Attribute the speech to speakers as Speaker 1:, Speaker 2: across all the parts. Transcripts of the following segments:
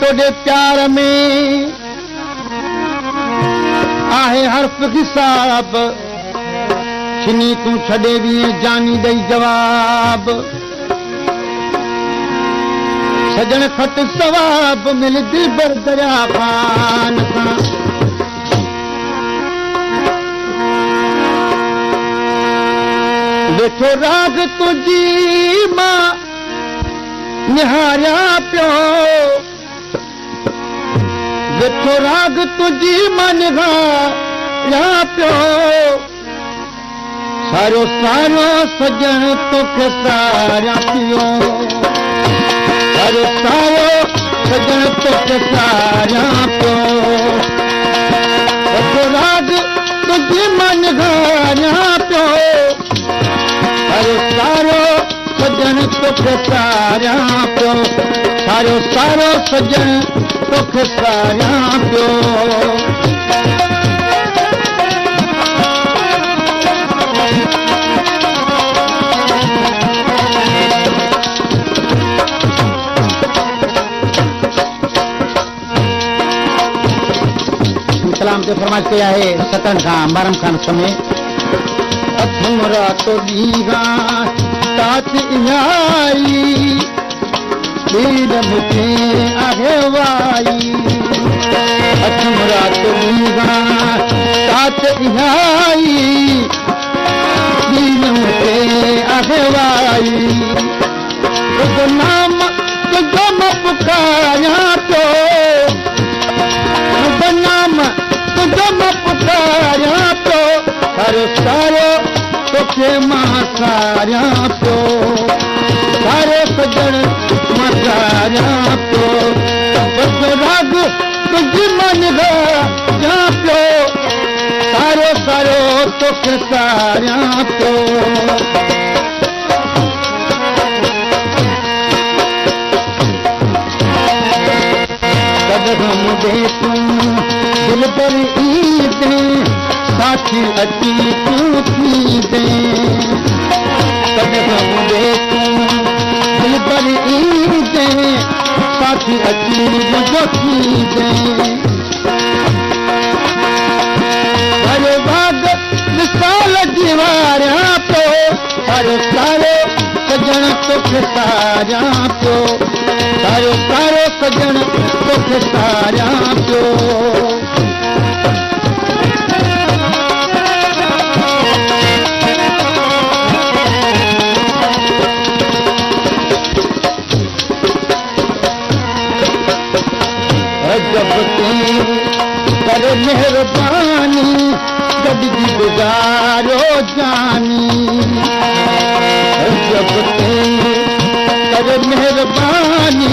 Speaker 1: थोड़े प्यार में आहे हर्फ हिसाब छिनी तू छड़े भी जानी दई जवाब सजन खत सवाब मिल दिलबर दरिया खान सां वेठो राग तुझी मां निहारिया पियो वेठो राग तुझी मां निहारिया पियो सारो सारो सजन तोखे सारिया पियो सारो सारो सजन तोखे सारिया पियो वेठो राग तुझी मां निहारिया पियो सारो सारो सजन तोखे सारिया पियो सारो सारो सजन तोखे सारिया पियो कलाम ते फरमाइश कई आहे 7 खां 12 खान समय अथमरा तो दीगा तात इहाई दीन मुझे आहे वाई अथमरा तो दीगा तात इहाई दीन मुझे आहे वाई तुझो नाम तुझो मां पुकारिया पियो तुझो नाम तुझो मां पुकारिया पियो सारो सारो तोखे मां सारिया पियो सारो सजन मां सारिया पियो बसो राग तुझी मां निहारिया पियो सारो सारो तोखे सारिया पियो कदम दे तू दिल पर ईद साथी अची तू थी दे कदम दे तू दिल पर ईद साथी अची मुझो थी दे हरे भाग विशाल दीवारिया पे हरे सारे सजन तोखे सारिया पियो सारो सारो सजन तोखे सारिया पियो जब कर मेहरबानी गॾिजी गुज़ारो जानी जब कर मेहरबानी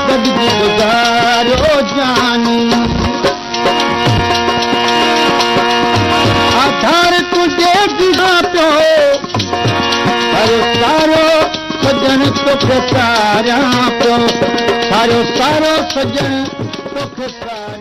Speaker 1: गॾिजी गुज़ारो जानी आधार तुझे गिरा पियो सारो सारो सजन तोखे सारिया पियो सारो सारो सजन तोखे सारिया